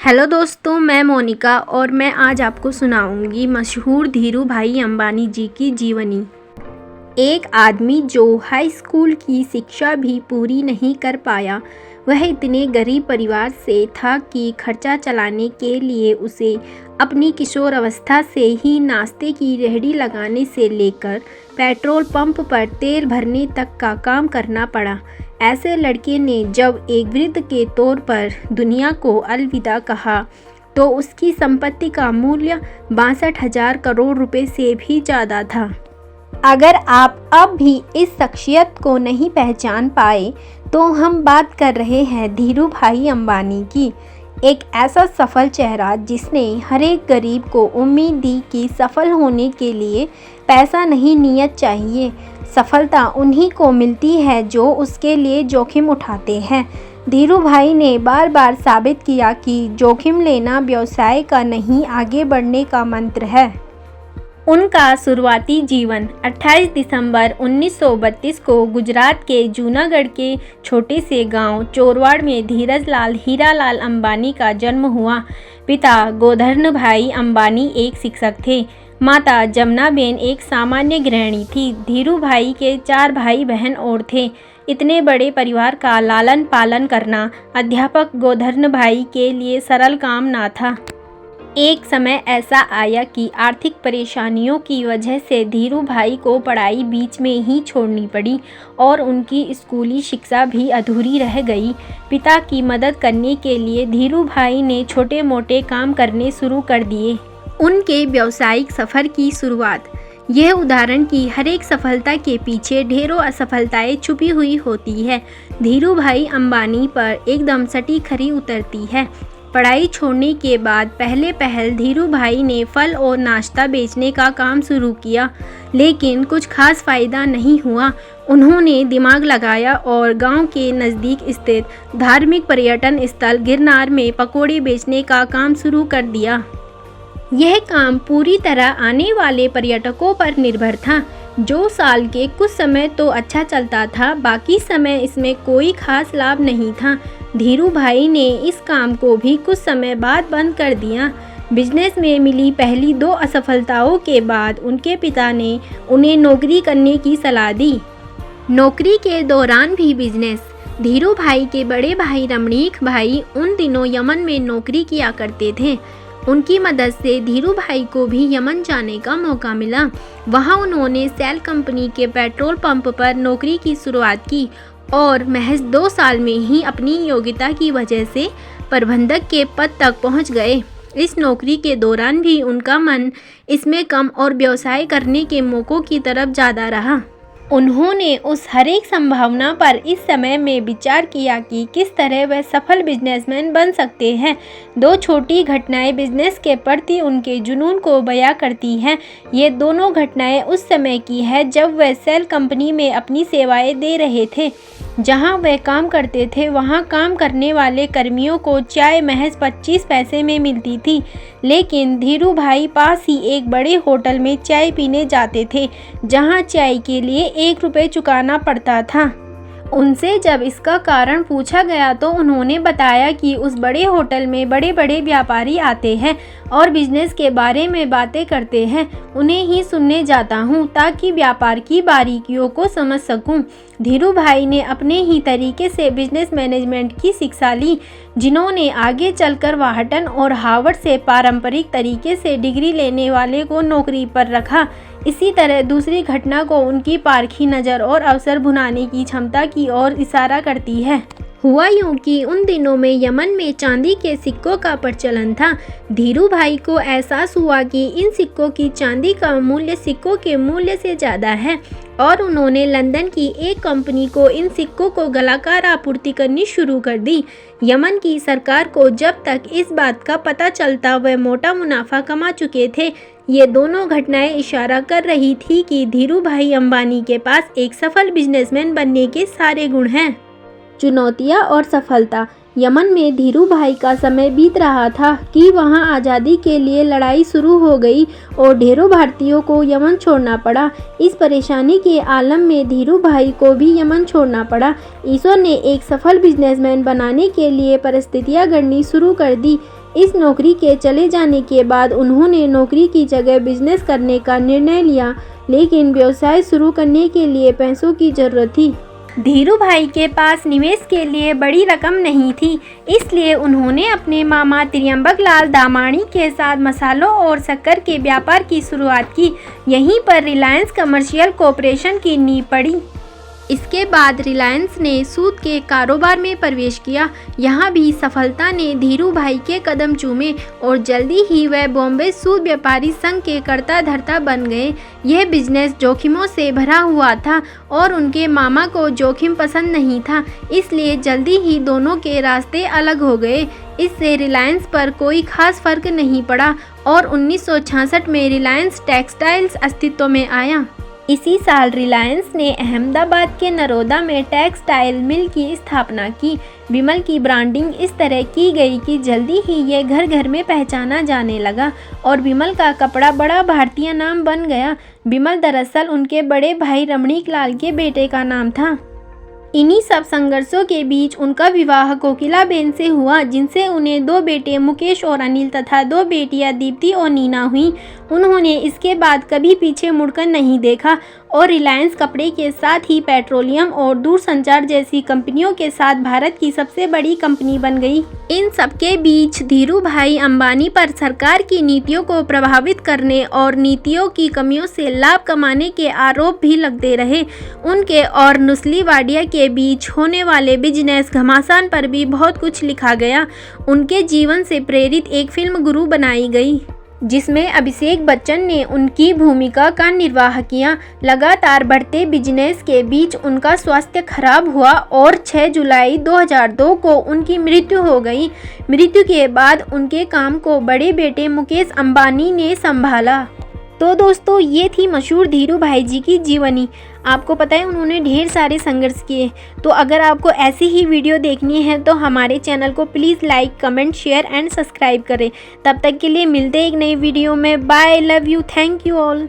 Hello दोस्तों, मैं मोनिका और मैं आज आपको सुनाऊंगी मशहूर धीरू भाई अंबानी जी की जीवनी। एक आदमी जो हाई स्कूल की शिक्षा भी पूरी नहीं कर पाया, वह इतने गरीब परिवार से था कि खर्चा चलाने के लिए उसे अपनी किशोरावस्था से ही नाश्ते की रेहड़ी लगाने से लेकर पेट्रोल पंप पर तेल भरने तक का काम करना पड़ा। ऐसे लड़के ने जब एक वृद्ध के तौर पर दुनिया को अलविदा कहा तो उसकी संपत्ति का मूल्य 62,000 करोड़ रुपए से भी ज़्यादा था। अगर आप अब भी इस शख्सियत को नहीं पहचान पाए तो हम बात कर रहे हैं धीरू भाई अंबानी की। एक ऐसा सफल चेहरा जिसने हर एक गरीब को उम्मीद दी कि सफल होने के लिए पैसा नहीं, नियत चाहिए। सफलता उन्हीं को मिलती है जो उसके लिए जोखिम उठाते हैं। धीरू भाई ने बार बार साबित किया कि जोखिम लेना व्यवसाय का नहीं, आगे बढ़ने का मंत्र है। उनका शुरुआती जीवन 28 दिसंबर 1932 को गुजरात के जूनागढ़ के छोटे से गांव चोरवाड़ में धीरज लाल हीरालाल अंबानी का जन्म हुआ। पिता गोधर्न भाई अंबानी एक शिक्षक थे। माता जमुनाबेन एक सामान्य गृहिणी थी। धीरू भाई के 4 भाई बहन और थे। इतने बड़े परिवार का लालन पालन करना अध्यापक गोधर्न भाई के लिए सरल काम ना था। एक समय ऐसा आया कि आर्थिक परेशानियों की वजह से धीरू भाई को पढ़ाई बीच में ही छोड़नी पड़ी और उनकी स्कूली शिक्षा भी अधूरी रह गई। पिता की मदद करने के लिए धीरू भाई ने छोटे मोटे काम करने शुरू कर दिए। उनके व्यावसायिक सफ़र की शुरुआत। यह उदाहरण कि हर एक सफलता के पीछे ढेरों असफलताएं छुपी हुई होती है, धीरू भाई अंबानी पर एकदम सटीक खरी उतरती है। पढ़ाई छोड़ने के बाद पहल धीरू भाई ने फल और नाश्ता बेचने का काम शुरू किया, लेकिन कुछ खास फायदा नहीं हुआ। उन्होंने दिमाग लगाया और गांव के नज़दीक स्थित धार्मिक पर्यटन स्थल गिरनार में पकौड़े बेचने का काम शुरू कर दिया। यह काम पूरी तरह आने वाले पर्यटकों पर निर्भर था। जो साल के कुछ समय तो अच्छा चलता था, बाकी समय इसमें कोई खास लाभ नहीं था। धीरू भाई ने इस काम को भी कुछ समय बाद बंद कर दिया। बिजनेस में मिली पहली 2 असफलताओं के बाद उनके पिता ने उन्हें नौकरी करने की सलाह दी। नौकरी के दौरान भी बिजनेस। धीरू भाई के बड़े भाई रमणीक भाई उन दिनों यमन में नौकरी किया करते थे। उनकी मदद से धीरू भाई को भी यमन जाने का मौका मिला। वहां उन्होंने सेल कंपनी के पेट्रोल पंप पर नौकरी की शुरुआत की और महज 2 साल में ही अपनी योग्यता की वजह से प्रबंधक के पद तक पहुंच गए। इस नौकरी के दौरान भी उनका मन इसमें कम और व्यवसाय करने के मौक़ों की तरफ ज़्यादा रहा। उन्होंने उस हर एक संभावना पर इस समय में विचार किया कि किस तरह वह सफल बिजनेसमैन बन सकते हैं। 2 छोटी घटनाएं बिजनेस के प्रति उनके जुनून को बयां करती हैं। ये दोनों घटनाएं उस समय की है जब वह सेल कंपनी में अपनी सेवाएं दे रहे थे। जहां वह काम करते थे वहां काम करने वाले कर्मियों को चाय महज 25 पैसे में मिलती थी, लेकिन धीरू भाई पास ही एक बड़े होटल में चाय पीने जाते थे जहां चाय के लिए 1 रुपये चुकाना पड़ता था। उनसे जब इसका कारण पूछा गया तो उन्होंने बताया कि उस बड़े होटल में बड़े बड़े व्यापारी आते हैं और बिजनेस के बारे में बातें करते हैं। उन्हें ही सुनने जाता हूँ ताकि व्यापार की बारीकियों को समझ सकूँ। धीरू भाई ने अपने ही तरीके से बिजनेस मैनेजमेंट की शिक्षा ली, जिन्होंने आगे चलकर वाहटन और हार्वर्ड से पारंपरिक तरीके से डिग्री लेने वाले को नौकरी पर रखा। इसी तरह दूसरी घटना को उनकी पारखी नज़र और अवसर भुनाने की क्षमता की ओर इशारा करती है। हुआ यूं कि उन दिनों में यमन में चांदी के सिक्कों का प्रचलन था। धीरू भाई को एहसास हुआ कि इन सिक्कों की चांदी का मूल्य सिक्कों के मूल्य से ज़्यादा है और उन्होंने लंदन की एक कंपनी को इन सिक्कों को गलाकार आपूर्ति करनी शुरू कर दी। यमन की सरकार को जब तक इस बात का पता चलता वह मोटा मुनाफा कमा चुके थे। ये दोनों घटनाएं इशारा कर रही थी कि धीरू भाई अंबानी के पास एक सफल बिजनेसमैन बनने के सारे गुण हैं। चुनौतियां और सफलता। यमन में धीरू भाई का समय बीत रहा था कि वहां आज़ादी के लिए लड़ाई शुरू हो गई और ढेरों भारतीयों को यमन छोड़ना पड़ा। इस परेशानी के आलम में धीरू भाई को भी यमन छोड़ना पड़ा। ईश्वर ने एक सफल बिजनेसमैन बनाने के लिए परिस्थितियां गढ़नी शुरू कर दी। इस नौकरी के चले जाने के बाद उन्होंने नौकरी की जगह बिजनेस करने का निर्णय लिया, लेकिन व्यवसाय शुरू करने के लिए पैसों की ज़रूरत थी। धीरू भाई के पास निवेश के लिए बड़ी रकम नहीं थी, इसलिए उन्होंने अपने मामा त्रियंबक लाल दामाणी के साथ मसालों और शक्कर के व्यापार की शुरुआत की। यहीं पर रिलायंस कमर्शियल कॉरपोरेशन की नींव पड़ी। इसके बाद रिलायंस ने सूत के कारोबार में प्रवेश किया। यहाँ भी सफलता ने धीरू भाई के कदम चूमे और जल्दी ही वह बॉम्बे सूत व्यापारी संघ के कर्ता धर्ता बन गए। यह बिजनेस जोखिमों से भरा हुआ था और उनके मामा को जोखिम पसंद नहीं था, इसलिए जल्दी ही दोनों के रास्ते अलग हो गए। इससे रिलायंस पर कोई खास फर्क नहीं पड़ा और 1966 में रिलायंस टेक्सटाइल्स अस्तित्व में आया। इसी साल रिलायंस ने अहमदाबाद के नरोदा में टेक्सटाइल मिल की स्थापना की। विमल की ब्रांडिंग इस तरह की गई कि जल्दी ही यह घर घर में पहचाना जाने लगा और विमल का कपड़ा बड़ा भारतीय नाम बन गया। विमल दरअसल उनके बड़े भाई रमणीक लाल के बेटे का नाम था। इन्हीं सब संघर्षों के बीच उनका विवाह कोकिलाबेन से हुआ, जिनसे उन्हें 2 बेटे मुकेश और अनिल तथा 2 बेटियां दीप्ति और नीना हुई। उन्होंने इसके बाद कभी पीछे मुड़कर नहीं देखा और रिलायंस कपड़े के साथ ही पेट्रोलियम और दूरसंचार जैसी कंपनियों के साथ भारत की सबसे बड़ी कंपनी बन गई। इन सबके बीच धीरू भाई अंबानी पर सरकार की नीतियों को प्रभावित करने और नीतियों की कमियों से लाभ कमाने के आरोप भी लगते रहे। उनके और नुस्ली वाडिया के बीच होने वाले बिजनेस घमासान पर भी बहुत कुछ लिखा गया। उनके जीवन से प्रेरित एक फिल्म गुरु बनाई गई, जिसमें अभिषेक बच्चन ने उनकी भूमिका का निर्वाह किया। लगातार बढ़ते बिजनेस के बीच उनका स्वास्थ्य खराब हुआ और 6 जुलाई 2002 को उनकी मृत्यु हो गई। मृत्यु के बाद उनके काम को बड़े बेटे मुकेश अंबानी ने संभाला। तो दोस्तों, ये थी मशहूर धीरू भाई जी की जीवनी। आपको पता है उन्होंने ढेर सारे संघर्ष किए। तो अगर आपको ऐसी ही वीडियो देखनी है तो हमारे चैनल को please like, comment, share and subscribe करें। तब तक के लिए मिलते हैं एक नई वीडियो में। Bye, love you, thank you all.